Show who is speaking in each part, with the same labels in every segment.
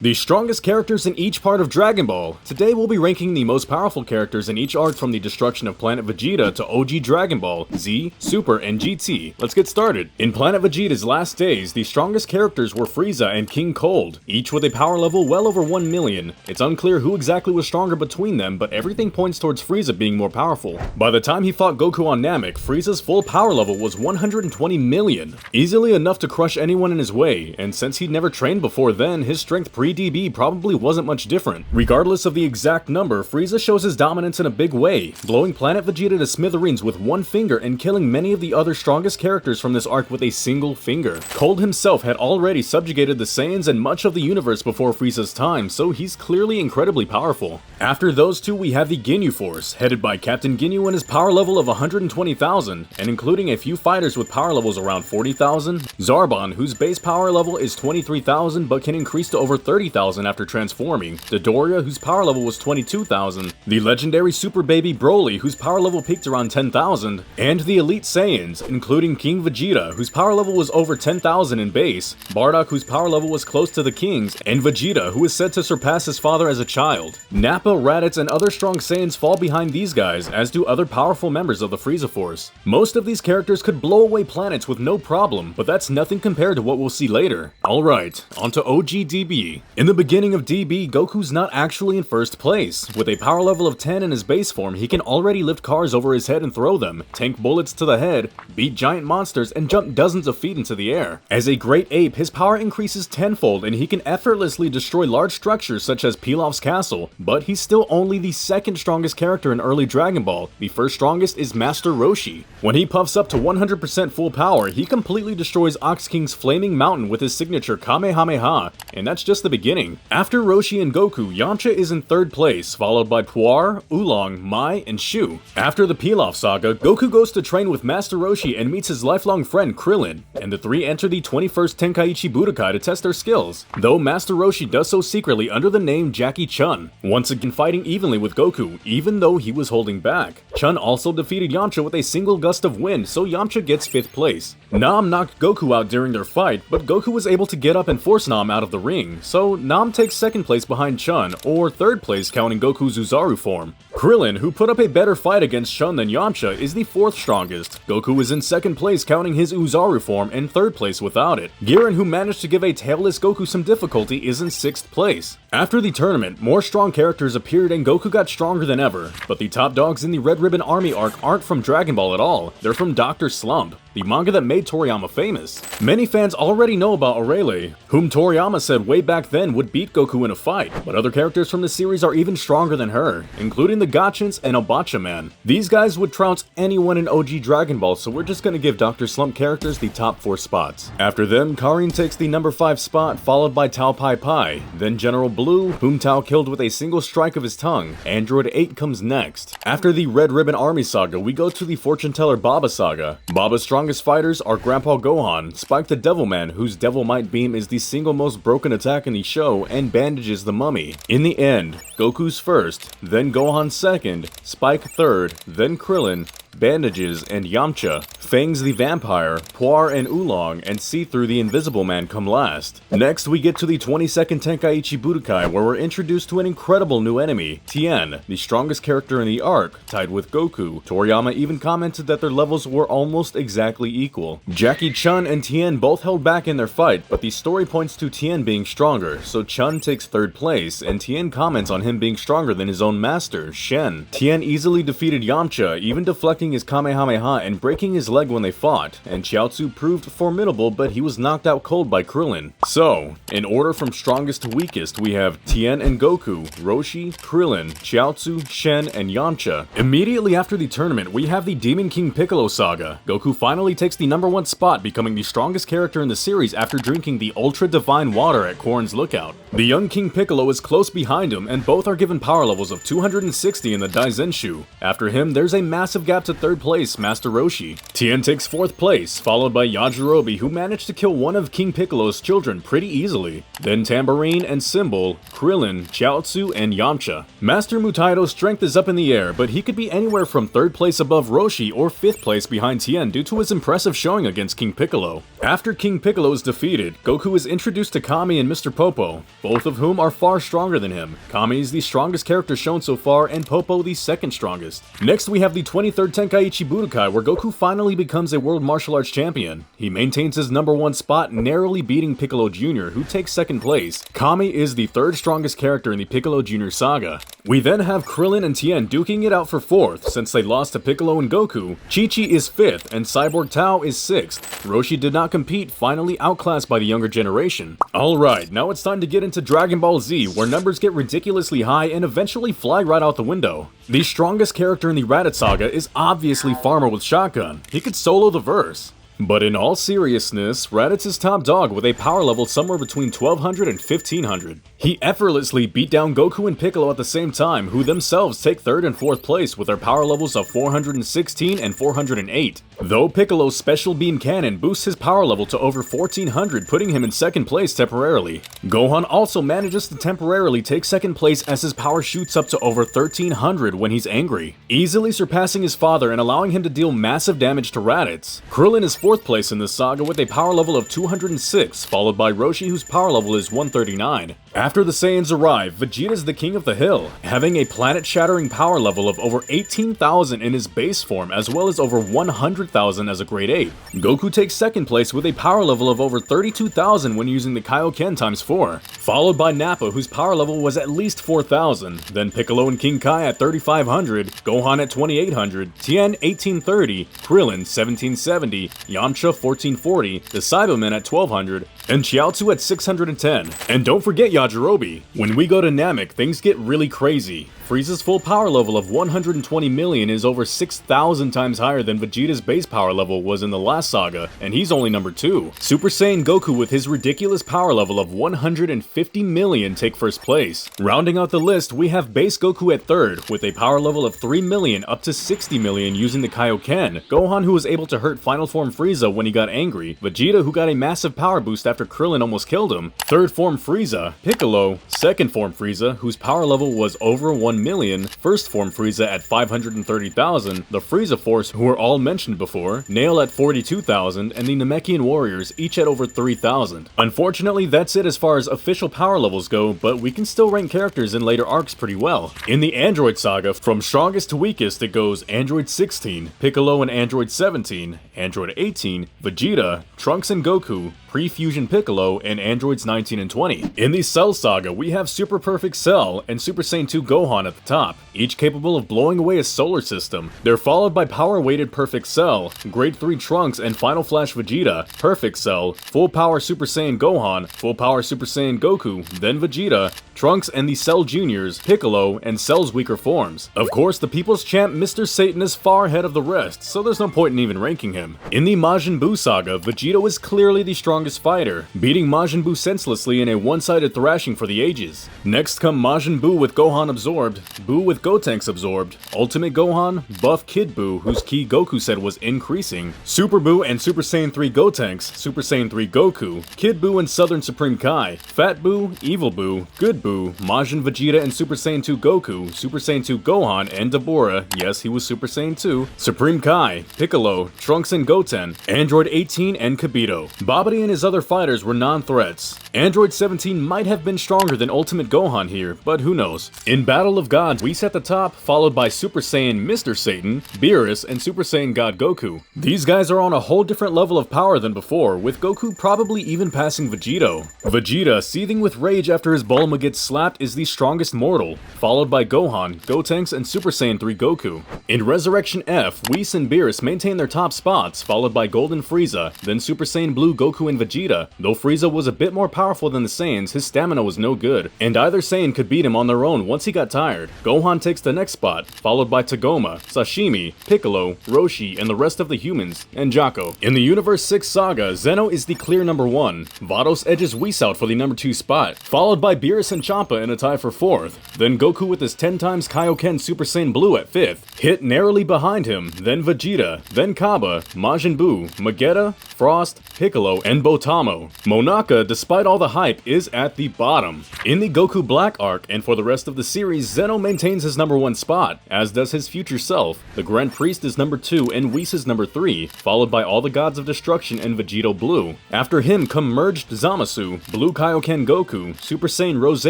Speaker 1: The strongest characters in each part of Dragon Ball. Today we'll be ranking the most powerful characters in each arc from the destruction of Planet Vegeta to OG Dragon Ball, Z, Super, and GT. Let's get started. In Planet Vegeta's last days, the strongest characters were Frieza and King Cold, each with a power level well over 1 million. It's unclear who exactly was stronger between them, but everything points towards Frieza being more powerful. By the time he fought Goku on Namek, Frieza's full power level was 120 million, easily enough to crush anyone in his way, and since he'd never trained before then, his strength pre-DB probably wasn't much different. Regardless of the exact number, Frieza shows his dominance in a big way, blowing Planet Vegeta to smithereens with one finger and killing many of the other strongest characters from this arc with a single finger. Cold himself had already subjugated the Saiyans and much of the universe before Frieza's time, so he's clearly incredibly powerful. After those two, we have the Ginyu Force, headed by Captain Ginyu and his power level of 120,000, and including a few fighters with power levels around 40,000, Zarbon, whose base power level is 23,000 but can increase to over 30,000 after transforming, Dodoria, whose power level was 22,000, the legendary Super Baby Broly, whose power level peaked around 10,000, and the Elite Saiyans, including King Vegeta, whose power level was over 10,000 in base, Bardock, whose power level was close to the King's, and Vegeta, who is said to surpass his father as a child. Nappa, Raditz, and other strong Saiyans fall behind these guys, as do other powerful members of the Frieza Force. Most of these characters could blow away planets with no problem, but that's nothing compared to what we'll see later. Alright, onto OG DB. In the beginning of DB, Goku's not actually in first place. With a power level of 10 in his base form, he can already lift cars over his head and throw them, tank bullets to the head, beat giant monsters, and jump dozens of feet into the air. As a great ape, his power increases tenfold and he can effortlessly destroy large structures such as Pilaf's castle, but he's still only the second strongest character in early Dragon Ball. The first strongest is Master Roshi. When he puffs up to 100% full power, he completely destroys Ox King's Flaming Mountain with his signature Kamehameha, and that's just the beginning. After Roshi and Goku, Yamcha is in third place, followed by Puar, Oolong, Mai, and Shu. After the Pilaf saga, Goku goes to train with Master Roshi and meets his lifelong friend Krillin, and the three enter the 21st Tenkaichi Budokai to test their skills, though Master Roshi does so secretly under the name Jackie Chun, once again fighting evenly with Goku, even though he was holding back. Chun also defeated Yamcha with a single gust of wind, so Yamcha gets 5th place. Nam knocked Goku out during their fight, but Goku was able to get up and force Nam out of the ring, so Nam takes 2nd place behind Chun, or 3rd place counting Goku's Uzaru form. Krillin, who put up a better fight against Chun than Yamcha, is the 4th strongest. Goku is in 2nd place counting his Uzaru form and 3rd place without it. Giran, who managed to give a tailless Goku some difficulty, is in 6th place. After the tournament, more strong characters appeared and Goku got stronger than ever, but the top dogs in the Red Ribbon Army arc aren't from Dragon Ball at all, they're from Dr. Slump, the manga that made Toriyama famous. Many fans already know about Aurelie, whom Toriyama said way back then would beat Goku in a fight, but other characters from the series are even stronger than her, including the Gachins and Obacha Man. These guys would trounce anyone in OG Dragon Ball, so we're just gonna give Dr. Slump characters the top 4 spots. After them, Karin takes the number 5 spot, followed by Tao Pai Pai, then General Blue, whom Tao killed with a single strike of his tongue. Android 8 comes next. After the Red Ribbon Army saga, we go to the Fortune Teller Baba saga. Baba's strongest fighters are Grandpa Gohan, Spike the Devilman, whose Devil Might Beam is the single most broken attack in the show, and bandages the Mummy. In the end, Goku's first, then Gohan second, Spike third, then Krillin, Bandages, and Yamcha. Fangs the Vampire, Puar and Oolong, and See-Through the Invisible Man come last. Next, we get to the 22nd Tenkaichi Budokai, where we're introduced to an incredible new enemy, Tien, the strongest character in the arc, tied with Goku. Toriyama even commented that their levels were almost exactly equal. Jackie Chun and Tien both held back in their fight, but the story points to Tien being stronger, so Chun takes 3rd place, and Tien comments on him being stronger than his own master, Shen. Tien easily defeated Yamcha, even deflecting his Kamehameha and breaking his leg when they fought, and Chiaotzu proved formidable, but he was knocked out cold by Krillin. So, in order from strongest to weakest, we have Tien and Goku, Roshi, Krillin, Chiaotzu, Shen, and Yamcha. Immediately after the tournament, we have the Demon King Piccolo saga. Goku finally takes the number 1 spot, becoming the strongest character in the series after drinking the Ultra Divine Water at Korin's Lookout. The young King Piccolo is close behind him, and both are given power levels of 260 in the Daizenshu. After him, there's a massive gap to to 3rd place, Master Roshi. Tien takes 4th place, followed by Yajirobe, who managed to kill one of King Piccolo's children pretty easily. Then Tambourine and Symbol, Krillin, Chiaotzu, and Yamcha. Master Mutaido's strength is up in the air, but he could be anywhere from 3rd place above Roshi or 5th place behind Tien due to his impressive showing against King Piccolo. After King Piccolo is defeated, Goku is introduced to Kami and Mr. Popo, both of whom are far stronger than him. Kami is the strongest character shown so far, and Popo the 2nd strongest. Next we have the 23rd Tenkaichi Budokai, where Goku finally becomes a world martial arts champion. He maintains his #1 spot, narrowly beating Piccolo Jr., who takes 2nd place. Kami is the 3rd strongest character in the Piccolo Jr. saga. We then have Krillin and Tien duking it out for 4th, since they lost to Piccolo and Goku. Chi-Chi is 5th, and Cyborg Tao is 6th. Roshi did not compete, finally outclassed by the younger generation. Alright, now it's time to get into Dragon Ball Z, where numbers get ridiculously high and eventually fly right out the window. The strongest character in the Raditz saga is obviously Farmer with Shotgun. He could solo the verse. But in all seriousness, Raditz is top dog with a power level somewhere between 1200 and 1500. He effortlessly beat down Goku and Piccolo at the same time, who themselves take 3rd and 4th place with their power levels of 416 and 408. Though Piccolo's Special Beam Cannon boosts his power level to over 1400, putting him in 2nd place temporarily. Gohan also manages to temporarily take 2nd place as his power shoots up to over 1300 when he's angry, easily surpassing his father and allowing him to deal massive damage to Raditz. Krillin is 4th place in this saga with a power level of 206, followed by Roshi, whose power level is 139. After the Saiyans arrive, Vegeta is the king of the hill, having a planet-shattering power level of over 18,000 in his base form, as well as over 100,000 as a grade 8. Goku takes 2nd place with a power level of over 32,000 when using the Kaioken times 4, followed by Nappa, whose power level was at least 4,000, then Piccolo and King Kai at 3,500, Gohan at 2,800, Tien 1,830, Krillin 1,770, Yamcha 1440, the Cybermen at 1200, and Chiaotzu at 610. And don't forget Yajirobe. When we go to Namek, things get really crazy. Frieza's full power level of 120 million is over 6,000 times higher than Vegeta's base power level was in the last saga, and he's only number 2. Super Saiyan Goku with his ridiculous power level of 150 million take 1st place. Rounding out the list, we have base Goku at 3rd, with a power level of 3 million up to 60 million using the Kaioken, Gohan who was able to hurt Final Form Frieza when he got angry, Vegeta who got a massive power boost after Krillin almost killed him, 3rd Form Frieza, Piccolo, 2nd Form Frieza whose power level was over 1 million, 1st Form Frieza at 530,000, the Frieza Force who were all mentioned before, Nail at 42,000, and the Namekian Warriors each at over 3,000. Unfortunately, that's it as far as official power levels go, but we can still rank characters in later arcs pretty well. In the Android saga, from strongest to weakest it goes Android 16, Piccolo and Android 17, Android 18, Vegeta, Trunks and Goku, Pre-Fusion Piccolo, and Androids 19 and 20. In the Cell Saga, we have Super Perfect Cell and Super Saiyan 2 Gohan at the top, each capable of blowing away a solar system. They're followed by Power-Weighted Perfect Cell, Grade 3 Trunks and Final Flash Vegeta, Perfect Cell, Full Power Super Saiyan Gohan, Full Power Super Saiyan Goku, then Vegeta, Trunks and the Cell Juniors, Piccolo, and Cell's weaker forms. Of course, the People's Champ Mr. Satan is far ahead of the rest, so there's no point in even ranking him. In the Majin Buu Saga, Vegeta was clearly the strongest fighter, beating Majin Buu senselessly in a one-sided thrashing for the ages. Next come Majin Buu with Gohan absorbed, Buu with Gotenks absorbed, Ultimate Gohan, Buff Kid Buu whose ki Goku said was increasing, Super Buu and Super Saiyan 3 Gotenks, Super Saiyan 3 Goku, Kid Buu and Southern Supreme Kai, Fat Buu, Evil Buu, Good Buu, Majin Vegeta and Super Saiyan 2 Goku, Super Saiyan 2 Gohan and Dabura, yes he was Super Saiyan 2, Supreme Kai, Piccolo, Trunks and Goten, Android 18 and Kibito. Babidi and his other fighters were non-threats. Android 17 might have been stronger than Ultimate Gohan here, but who knows. In Battle of Gods, we set the top, followed by Super Saiyan Mr. Satan, Beerus, and Super Saiyan God Goku. These guys are on a whole different level of power than before, with Goku probably even passing Vegito. Vegeta, seething with rage after his Bulma gets slapped, is the strongest mortal, followed by Gohan, Gotenks, and Super Saiyan 3 Goku. In Resurrection F, Whis and Beerus maintain their top spots, followed by Golden Frieza, then Super Saiyan Blue Goku and Vegeta. Though Frieza was a bit more powerful than the Saiyans, his stamina was no good, and either Saiyan could beat him on their own once he got tired. Gohan takes the next spot, followed by Tagoma, Sashimi, Piccolo, Roshi, and the rest of the humans, and Jaco. In the Universe 6 Saga, Zeno is the clear number 1. Vados edges Whis out for the number 2 spot, followed by Beerus and Champa in a tie for 4th, then Goku with his 10 times Kaioken Super Saiyan Blue at 5th, hit narrowly behind him, then Vegeta, then Kaba, Majin Buu, Magetta, Frost, Piccolo, and Botamo. Monaka, despite all the hype, is at the bottom. In the Goku Black arc, and for the rest of the series, Zeno maintains his number 1 spot, as does his future self. The Grand Priest is number 2 and Whis is number 3, followed by all the Gods of Destruction and Vegito Blue. After him come merged Zamasu, Blue Kaioken Goku, Super Saiyan Rose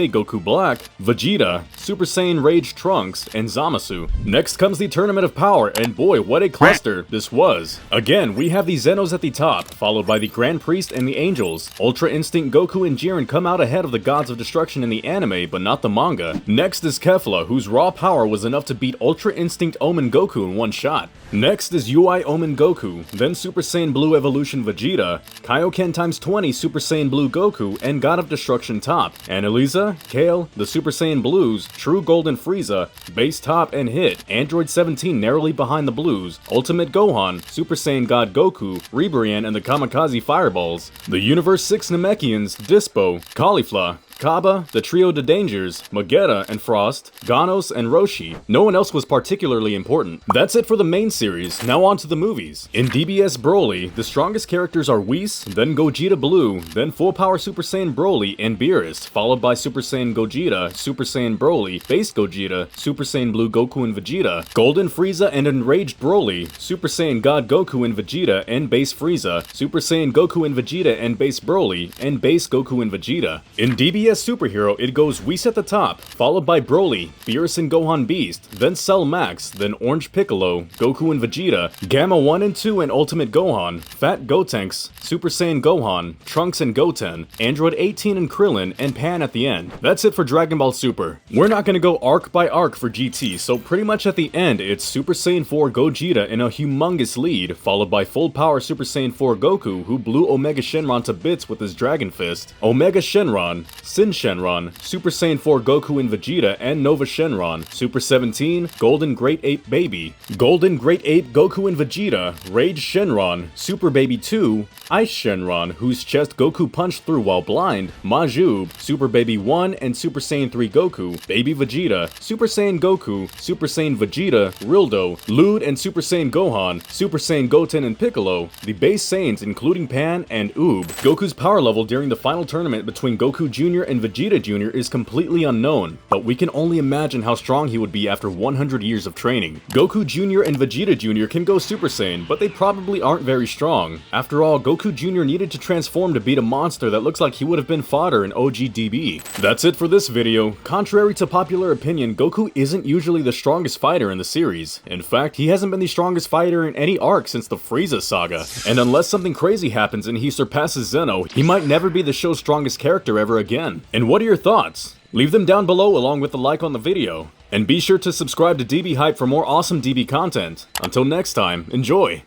Speaker 1: Goku Black, Vegeta, Super Saiyan Rage Trunks, and Zamasu. Next comes the Tournament of Power, and boy, what a cluster this was. Again, we have the Zenos at the top, followed by the Grand Priest and the Angels. Ultra Instinct Goku and Jiren come out ahead of the Gods of Destruction in the anime, but not the manga. Next is Kefla, whose raw power was enough to beat Ultra Instinct Omen Goku in one shot. Next is UI Omen Goku, then Super Saiyan Blue Evolution Vegeta, Kaioken times 20 Super Saiyan Blue Goku, and God of Destruction top, Annalisa, Kale, the Super Saiyan Blues, True Golden Frieza, Base top and hit, Android 17 narrowly behind the Blues, Ultimate Gohan, Super Saiyan God Goku, Ribrianne, and the Kamikaze Fireballs, the Universe 6 Namekians, Dispo, Caulifla, Kaba, the Trio de Dangers, Magetta and Frost, Ganos, and Roshi. No one else was particularly important. That's it for the main series, now on to the movies. In DBS Broly, the strongest characters are Whis, then Gogeta Blue, then Full Power Super Saiyan Broly and Beerus, followed by Super Saiyan Gogeta, Super Saiyan Broly, Base Gogeta, Super Saiyan Blue Goku and Vegeta, Golden Frieza and Enraged Broly, Super Saiyan God Goku and Vegeta and Base Frieza, Super Saiyan Goku and Vegeta and Base Broly, and Base Goku and Vegeta. In DBS Superhero, it goes Whis at the top, followed by Broly, Beerus and Gohan Beast, then Cell Max, then Orange Piccolo, Goku and Vegeta, Gamma 1 and 2 and Ultimate Gohan, Fat Gotenks, Super Saiyan Gohan, Trunks and Goten, Android 18 and Krillin, and Pan at the end. That's it for Dragon Ball Super. We're not gonna go arc by arc for GT, so pretty much at the end, it's Super Saiyan 4 Gogeta in a humongous lead, followed by Full Power Super Saiyan 4 Goku, who blew Omega Shenron to bits with his Dragon Fist, Omega Shenron, Sin Shenron, Super Saiyan 4 Goku and Vegeta, and Nova Shenron, Super 17, Golden Great Ape Baby, Golden Great Ape Goku and Vegeta, Rage Shenron, Super Baby 2, Ice Shenron, whose chest Goku punched through while blind, Majub, Super Baby 1 and Super Saiyan 3 Goku, Baby Vegeta, Super Saiyan Goku, Super Saiyan Vegeta, Rildo, Lud and Super Saiyan Gohan, Super Saiyan Goten and Piccolo, the base Saiyans including Pan and Oob. Goku's power level during the final tournament between Goku Jr. and Vegeta Jr. is completely unknown, but we can only imagine how strong he would be after 100 years of training. Goku Jr. and Vegeta Jr. can go Super Saiyan, but they probably aren't very strong. After all, Goku Jr. needed to transform to beat a monster that looks like he would have been fodder in OGDB. That's it for this video. Contrary to popular opinion, Goku isn't usually the strongest fighter in the series. In fact, he hasn't been the strongest fighter in any arc since the Frieza saga. And unless something crazy happens and he surpasses Zeno, he might never be the show's strongest character ever again. And what are your thoughts? Leave them down below along with the like on the video. And be sure to subscribe to DB Hype for more awesome DB content. Until next time, enjoy!